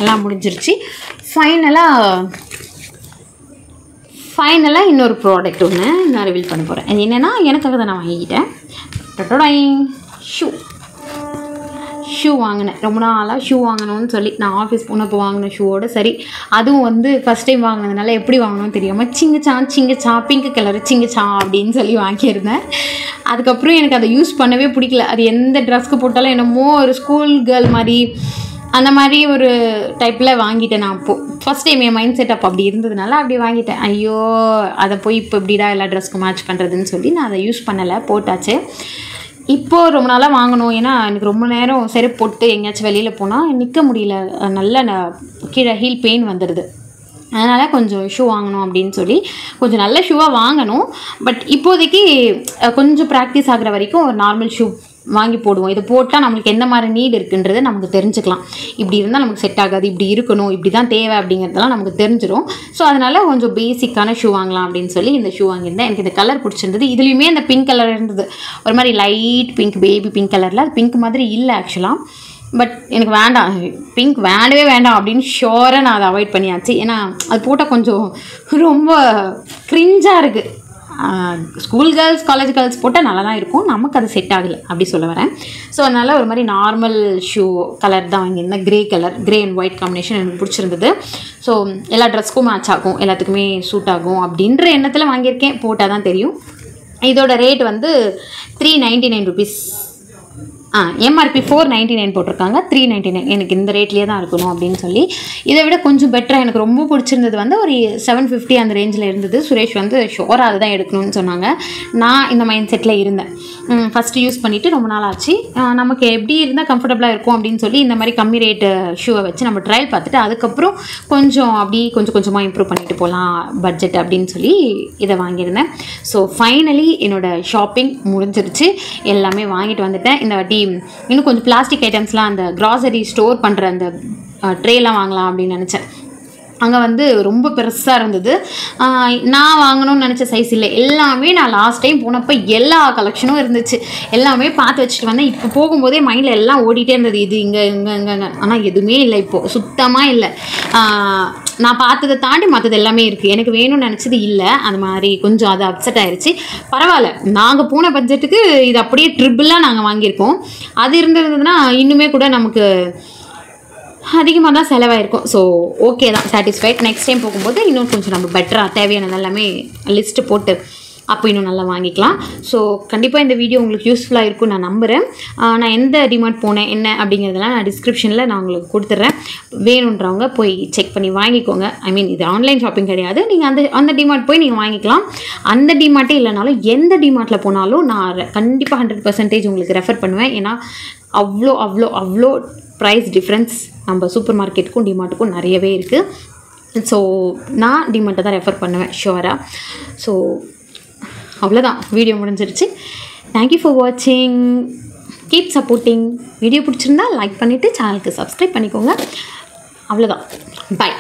எல்லாம் முடிஞ்சிருச்சு. ஃபைனலாக இன்னொரு ப்ராடக்ட் ஒன்று நான் ரிவீல் பண்ண போகிறேன். அது என்னென்னா எனக்காக தான் நான் வாங்கிக்கிட்டேன். ஷூ வாங்கினேன். ரொம்ப நாளாக ஷூ வாங்கணும்னு சொல்லி நான் ஆஃபீஸ் போனப்போ வாங்கின ஷூவோட சரி, அதுவும் வந்து ஃபஸ்ட் டைம் வாங்கினதுனால எப்படி வாங்கணும்னு தெரியாமல் சிங்கச்சா பிங்க் கலரு சிங்கச்சா அப்படின்னு சொல்லி வாங்கியிருந்தேன். அதுக்கப்புறம் எனக்கு அதை யூஸ் பண்ணவே பிடிக்கல. அது எந்த ட்ரெஸ்க்கு போட்டாலும் என்னமோ ஒரு ஸ்கூல் கேர்ள் மாதிரி அந்த மாதிரி ஒரு டைப்பில் வாங்கிட்டேன். நான் அப்போது ஃபஸ்ட் டைம் என் மைண்ட் செட் அப்போ அப்படி இருந்ததுனால அப்படி வாங்கிட்டேன். ஐயோ அதை போய் இப்போ இப்படிடா எல்லா ட்ரெஸ்க்கும் மேட்ச் பண்ணுறதுன்னு சொல்லி நான் அதை யூஸ் பண்ணலை, போட்டாச்சு. இப்போது ரொம்ப நாளாக வாங்கணும், ஏன்னா எனக்கு ரொம்ப நேரம் செருப்பு போட்டு எங்கேயாச்சும் வெளியில் போனால் நிற்க முடியல, நல்லா கீழே ஹீல் பெயின் வந்துடுது. அதனால் கொஞ்சம் ஷூ வாங்கணும் அப்படின்னு சொல்லி கொஞ்சம் நல்ல ஷூவாக வாங்கணும். பட் இப்போதைக்கு கொஞ்சம் ப்ராக்டிஸ் ஆகிற வரைக்கும் ஒரு நார்மல் ஷூ வாங்கி போடுவோம். இதை போட்டால் நம்மளுக்கு எந்த மாதிரி நீட் இருக்குன்றது நமக்கு தெரிஞ்சுக்கலாம். இப்படி இருந்தால் நமக்கு செட் ஆகாது, இப்படி இருக்கணும், இப்படி தான் தேவை அப்படிங்கிறதெல்லாம் நமக்கு தெரிஞ்சிடும். ஸோ அதனால் கொஞ்சம் பேசிக்கான ஷூ வாங்கலாம் அப்படின்னு சொல்லி இந்த ஷூ வாங்கியிருந்தேன். எனக்கு இந்த கலர் பிடிச்சிருந்தது. இதுலேயுமே அந்த பிங்க் கலர் இருந்தது, ஒரு மாதிரி லைட் பிங்க், பேபி பிங்க் கலரில். அது பிங்க் மாதிரி இல்லை ஆக்சுவலாக. பட் எனக்கு வேண்டாம், பிங்க் வேண்டவே வேண்டாம் அப்படின்னு ஷோராக நான் அதை அவாய்ட் பண்ணியாச்சு. ஏன்னா அது போட்டால் கொஞ்சம் ரொம்ப க்ரிஞ்சாக இருக்குது. ஸ்கூல் கேர்ள்ஸ் காலேஜ் கேர்ள்ஸ் போட்டால் நல்லா தான் இருக்கும், நமக்கு அது செட் ஆகலை அப்படி சொல்ல வரேன். ஸோ அதனால் ஒரு மாதிரி நார்மல் ஷூ கலர் தான் வாங்கியிருந்தேன். Grey colour, grey and white combination எனக்கு பிடிச்சிருந்தது. ஸோ எல்லா ட்ரெஸ்க்கும் மேட்ச் ஆகும், எல்லாத்துக்குமே சூட் ஆகும் அப்படின்ற எண்ணத்தில் வாங்கியிருக்கேன். போட்டால் தான் தெரியும். இதோட ரேட் வந்து 399 ருபீஸ். எம்ஆர்பி 499 போட்டிருக்காங்க, 399. எனக்கு இந்த ரேட்லேயே தான் இருக்கணும் அப்படின்னு சொல்லி. இதை விட கொஞ்சம் பெட்டராக எனக்கு ரொம்ப பிடிச்சிருந்தது வந்து ஒரு 750 அந்த ரேஞ்சில் இருந்தது. சுரேஷ் வந்து ஷோராக அதுதான் எடுக்கணும்னு சொன்னாங்க. நான் இந்த மைண்ட் செட்டில் இருந்தேன். ஃபஸ்ட்டு யூஸ் பண்ணிவிட்டு ரொம்ப நாள் ஆச்சு, நமக்கு எப்படி இருந்தால் கம்ஃபர்டபுளாக இருக்கும் அப்படின்னு சொல்லி இந்த மாதிரி கம்மி ரேட்டு ஷூவை வச்சு நம்ம ட்ரையல் பார்த்துட்டு அதுக்கப்புறம் கொஞ்சம் அப்படி கொஞ்சமாக இம்ப்ரூவ் பண்ணிட்டு போகலாம் பட்ஜெட் அப்படின்னு சொல்லி இதை வாங்கியிருந்தேன். ஸோ ஃபைனலி என்னோடய ஷாப்பிங் முடிஞ்சிருச்சு, எல்லாமே வாங்கிட்டு வந்துட்டேன். இந்த வாட்டி இன்னும் கொஞ்சம் பிளாஸ்டிக் ஐட்டம்ஸ்லாம் அந்த கிராசரி ஸ்டோர் பண்ணுற அந்த ட்ரேலாம் வாங்கலாம் அப்படின்னு நினச்சேன். அங்கே வந்து ரொம்ப பெருசாக இருந்தது. நான் வாங்கணும்னு நினச்ச சைஸ் இல்லை. எல்லாமே நான் லாஸ்ட் டைம் போனப்போ எல்லா கலெக்ஷனும் இருந்துச்சு, எல்லாமே பார்த்து வச்சுட்டு வந்தேன். இப்போ போகும்போதே மைண்டில் எல்லாம் ஓடிட்டே இருந்தது, இது இங்கே. ஆனால் எதுவுமே இல்லை, இப்போது சுத்தமாக இல்லை. நான் பார்த்ததை தாண்டி மற்றது எல்லாமே இருக்குது. எனக்கு வேணும்னு நினச்சது இல்லை. அது மாதிரி கொஞ்சம் அது அப்செட் ஆயிடுச்சு. பரவாயில்ல, நாங்கள் போன பட்ஜெட்டுக்கு இது அப்படியே ட்ரிபிளாக நாங்கள் வாங்கியிருக்கோம். அது இருந்ததுன்னா இன்னுமே கூட நமக்கு அதிகமாக தான் செலவாயிருக்கும். ஸோ ஓகே தான், சாட்டிஸ்ஃபைட். நெக்ஸ்ட் டைம் போகும்போது இன்னும் கொஞ்சம் நம்ம பெட்டராக தேவையானது எல்லாமே லிஸ்ட்டு போட்டு அப்போ இன்னும் நல்லா வாங்கிக்கலாம். ஸோ கண்டிப்பாக இந்த வீடியோ உங்களுக்கு யூஸ்ஃபுல்லாக இருக்கும்னு நான் நம்புகிறேன். நான் எந்த டிமார்ட் போனேன் என்ன அப்படிங்கிறதெல்லாம் நான் டிஸ்கிரிப்ஷனில் நான் உங்களுக்கு கொடுத்துட்றேன். வேணுன்றவங்க போய் செக் பண்ணி வாங்கிக்கோங்க. ஐ மீன் இது ஆன்லைன் ஷாப்பிங் கிடையாது, நீங்கள் அந்த டிமார்ட் போய் நீங்கள் வாங்கிக்கலாம். அந்த டிமார்ட்டே இல்லைனாலும் எந்த டிமார்ட்டில் போனாலும் நான் கண்டிப்பாக 100% உங்களுக்கு ரெஃபர் பண்ணுவேன். ஏன்னா அவ்வளோ அவ்வளோ அவ்வளோ ப்ரைஸ் டிஃப்ரென்ஸ் நம்ம சூப்பர் மார்க்கெட்டுக்கும் டிமார்ட்டுக்கும் நிறையவே இருக்குது. ஸோ நான் டிமார்ட்டை தான் ரெஃபர் பண்ணுவேன் ஷுவராக. ஸோ அவ்வளோதான், வீடியோ முடிஞ்சிருச்சு. தேங்க்யூ ஃபார் வாட்சிங், கீப் சப்போர்ட்டிங். வீடியோ பிடிச்சிருந்தா லைக் பண்ணிவிட்டு சேனலுக்கு சப்ஸ்கிரைப் பண்ணிக்கோங்க. அவ்வளோதான், பை.